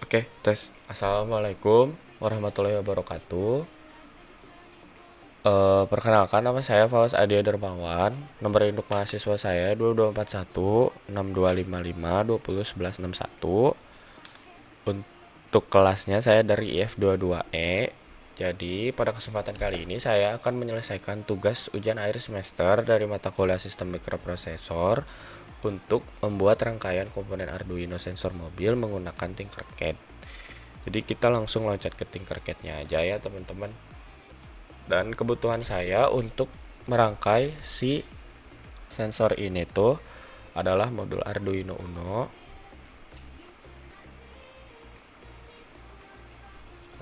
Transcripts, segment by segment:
Oke, tes. Assalamualaikum warahmatullahi wabarakatuh. Perkenalkan, nama saya Faus Adia Dermawan. Nomor induk mahasiswa saya 2241 6255 20 11 61. Untuk kelasnya saya dari IF22E. Jadi, pada kesempatan kali ini saya akan menyelesaikan tugas ujian akhir semester dari mata kuliah Sistem Mikroprosesor untuk membuat rangkaian komponen Arduino sensor mobil menggunakan Tinkercad. Jadi kita langsung loncat ke Tinkercad-nya aja ya teman-teman. Dan kebutuhan saya untuk merangkai si sensor ini tuh adalah modul Arduino Uno.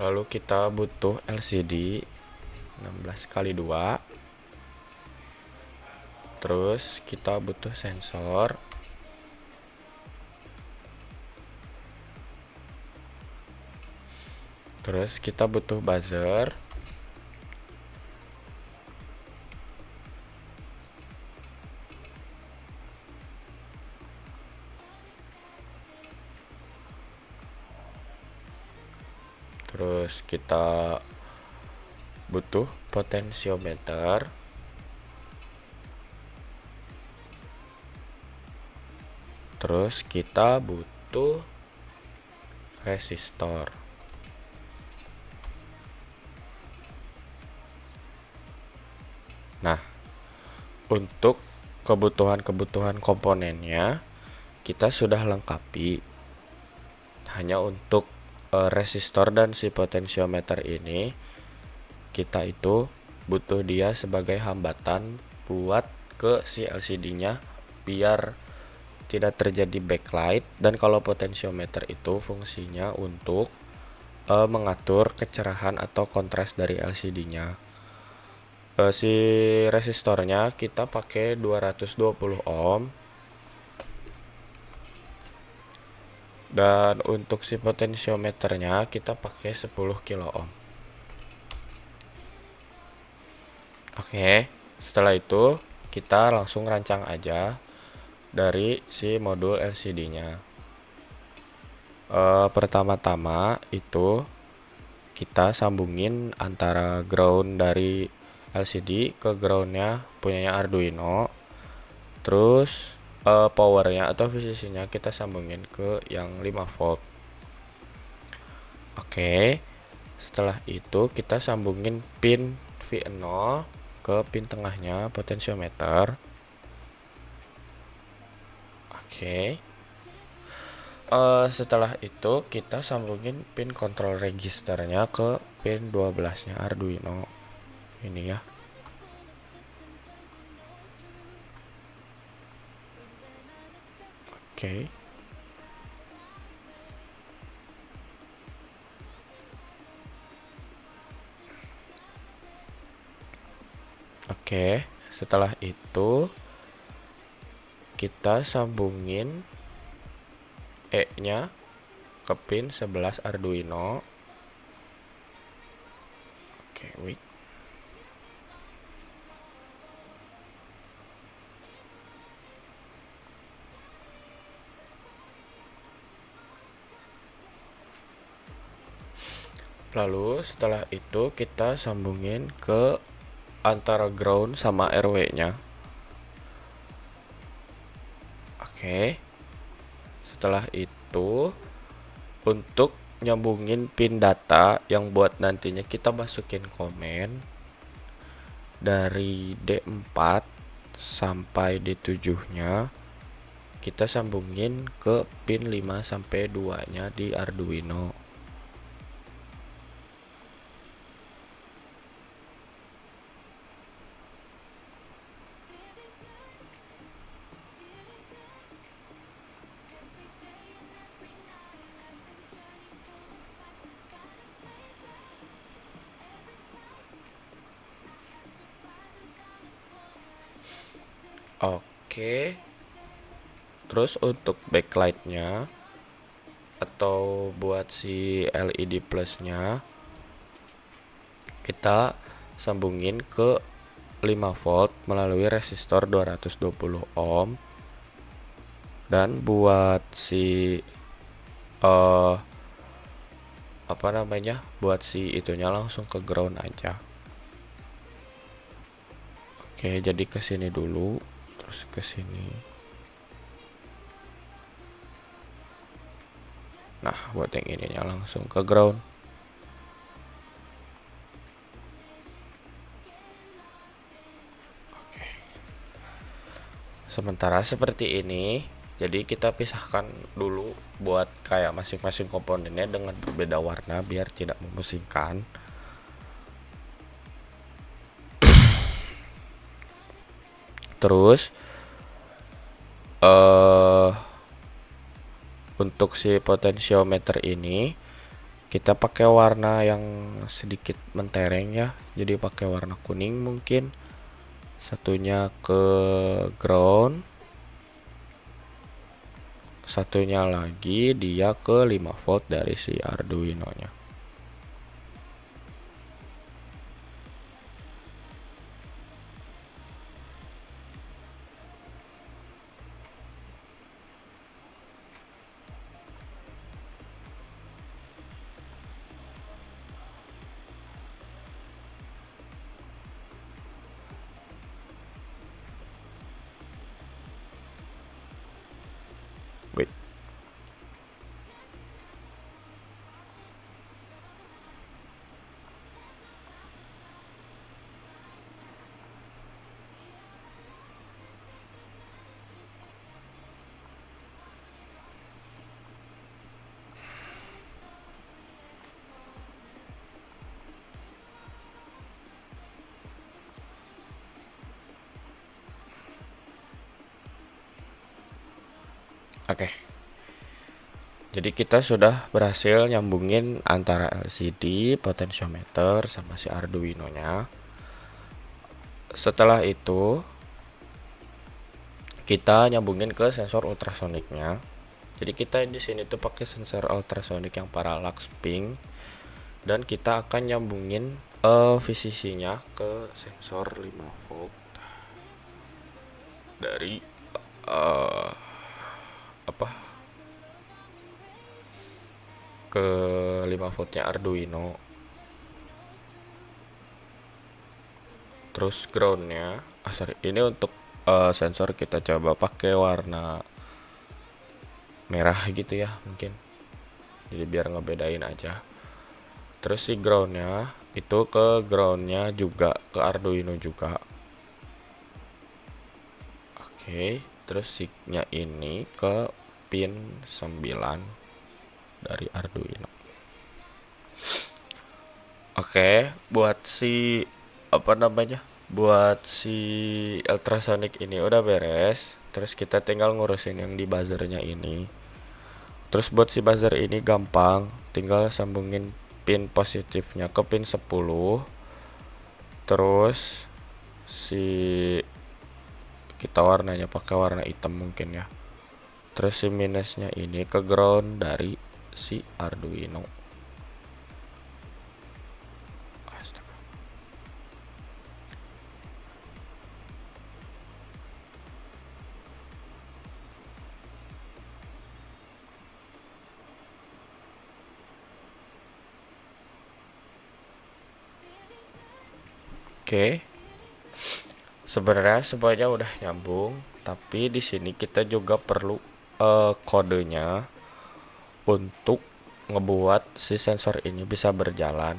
Lalu kita butuh LCD 16x2. Terus kita butuh sensor. Terus kita butuh buzzer. Terus kita butuh potensiometer. Terus kita butuh resistor. Nah, untuk kebutuhan-kebutuhan komponennya kita sudah lengkapi. Hanya untuk resistor dan si potensiometer ini kita itu butuh dia sebagai hambatan buat ke si LCD-nya biar tidak terjadi backlight. Dan kalau potensiometer itu fungsinya untuk mengatur kecerahan atau kontras dari LCD-nya. Si resistornya kita pakai 220 ohm. Dan untuk si potensiometernya kita pakai 10 kilo ohm. Oke, setelah itu kita langsung rancang aja dari si modul LCD-nya. Pertama-tama itu kita sambungin antara ground dari LCD ke groundnya punyanya Arduino. Terus powernya atau VCC-nya kita sambungin ke yang 5 volt. Oke, setelah itu kita sambungin pin V0 ke pin tengahnya potensiometer. Oke. Setelah itu kita sambungin pin control registernya ke pin 12-nya Arduino. Ini ya. Oke. Oke, setelah itu kita sambungin E-nya ke pin 11 Arduino. Oke, wait. Lalu setelah itu kita sambungin ke antara ground sama RW-nya. Oke. Setelah itu untuk nyambungin pin data yang buat nantinya kita masukin komen dari D4 sampai D7-nya kita sambungin ke pin 5 sampai 2-nya di Arduino. Oke. Terus untuk backlight-nya atau buat si LED plusnya kita sambungin ke 5 volt melalui resistor 220 ohm. Dan buat si apa namanya, buat si itunya langsung ke ground aja. Oke, jadi ke sini dulu, terus ke sini. Nah, buat yang ininya langsung ke ground. Oke. Sementara seperti ini, jadi kita pisahkan dulu buat kayak masing-masing komponennya dengan berbeda warna biar tidak memusingkan. Terus untuk si potensiometer ini kita pakai warna yang sedikit mentereng ya. Jadi pakai warna kuning mungkin. Satunya ke ground. Satunya lagi dia ke 5 volt dari si Arduino-nya. Wait. Oke. Jadi kita sudah berhasil nyambungin antara LCD, potensiometer sama si Arduino-nya. Setelah itu kita nyambungin ke sensor ultrasoniknya. Jadi kita di sini tuh pakai sensor ultrasonik yang parallax pink dan kita akan nyambungin VCC-nya ke sensor 5 volt dari apa ke 5 voltnya Arduino. Terus groundnya, ini untuk sensor kita coba pakai warna merah gitu ya mungkin. Jadi biar ngebedain aja. Terus si groundnya itu ke groundnya juga ke Arduino juga. Oke, terus signya ini ke pin 9 dari Arduino. Oke, buat si apa namanya? Buat si ultrasonic ini udah beres. Terus kita tinggal ngurusin yang di buzzernya ini. Terus buat si buzzer ini gampang, tinggal sambungin pin positifnya ke pin 10. Terus si kita warnanya pakai warna hitam mungkin ya. Terus si minusnya ini ke ground dari si Arduino. Astaga. Oke. Sebenarnya semuanya udah nyambung, tapi di sini kita juga perlu kodenya untuk ngebuat si sensor ini bisa berjalan.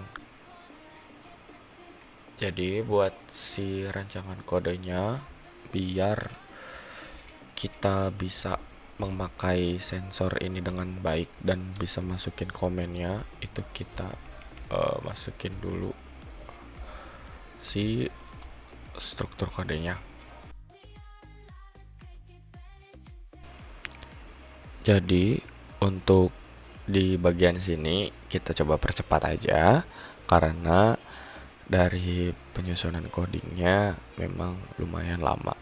Jadi buat si rancangan kodenya biar kita bisa memakai sensor ini dengan baik dan bisa masukin komennya, itu kita masukin dulu si struktur kodenya. Jadi untuk di bagian sini kita coba percepat aja karena dari penyusunan codingnya memang lumayan lama.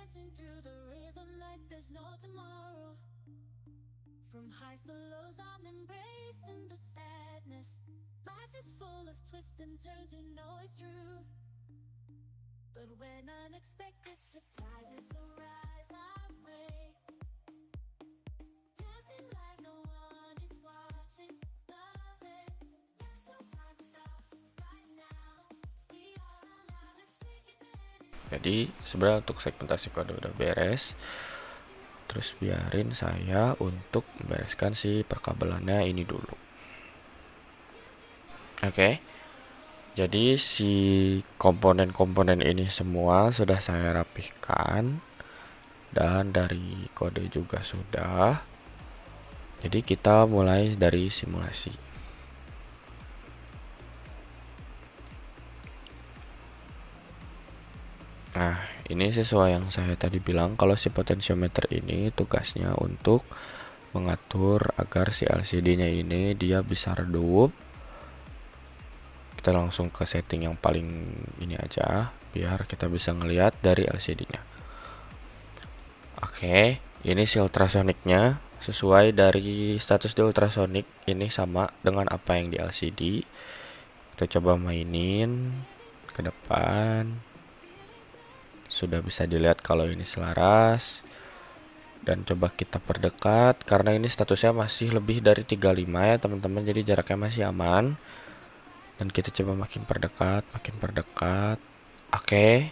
dancing through the rhythm like there's no tomorrow. From highs to lows, I'm embracing the sadness. Life is full of twists and turns, you know it's true. But when unexpected surprises arise, I pray, dancing like no one is watching. Love it, there's no time to stop right now. We are alive, let's take it then. Jadi sebenarnya untuk segmentasi kode udah beres. Terus biarin saya untuk membereskan si perkabelannya ini dulu. Oke. Jadi si komponen-komponen ini semua sudah saya rapihkan. Dan dari kode juga sudah. Jadi kita mulai dari simulasi. Nah, ini sesuai yang saya tadi bilang, kalau si potensiometer ini tugasnya untuk mengatur agar si LCD-nya ini dia bisa redup. Kita langsung ke setting yang paling ini aja, biar kita bisa ngelihat dari LCD-nya. Oke, ini si ultrasoniknya sesuai dari status di ultrasonik, ini sama dengan apa yang di LCD. Kita coba mainin ke depan. Sudah bisa dilihat kalau ini selaras. Dan coba kita perdekat, karena ini statusnya masih lebih dari 35 ya teman-teman, jadi jaraknya masih aman. Dan kita coba makin perdekat. Oke.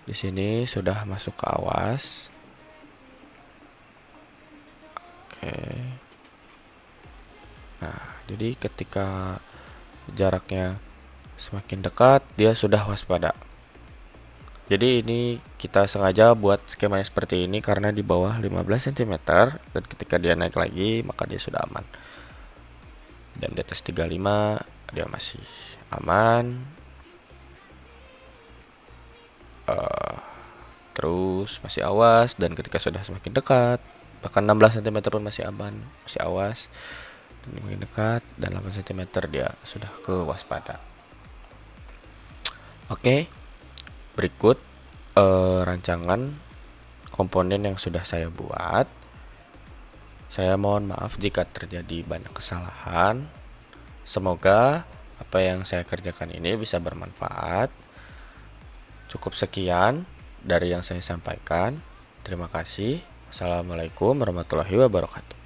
Di sini sudah masuk ke awas. Oke. Nah, jadi ketika jaraknya semakin dekat, dia sudah waspada. Jadi ini kita sengaja buat skemanya seperti ini karena di bawah 15 cm, dan ketika dia naik lagi maka dia sudah aman. Dan di atas 35 dia masih aman. Terus masih awas, dan ketika sudah semakin dekat, bahkan 16 cm pun masih aman, masih awas. Dan makin dekat, dan 8 cm dia sudah ke waspada. Oke. Berikut rancangan komponen yang sudah saya buat. Saya mohon maaf jika terjadi banyak kesalahan. Semoga apa yang saya kerjakan ini bisa bermanfaat. Cukup sekian dari yang saya sampaikan. Terima kasih. Assalamualaikum warahmatullahi wabarakatuh.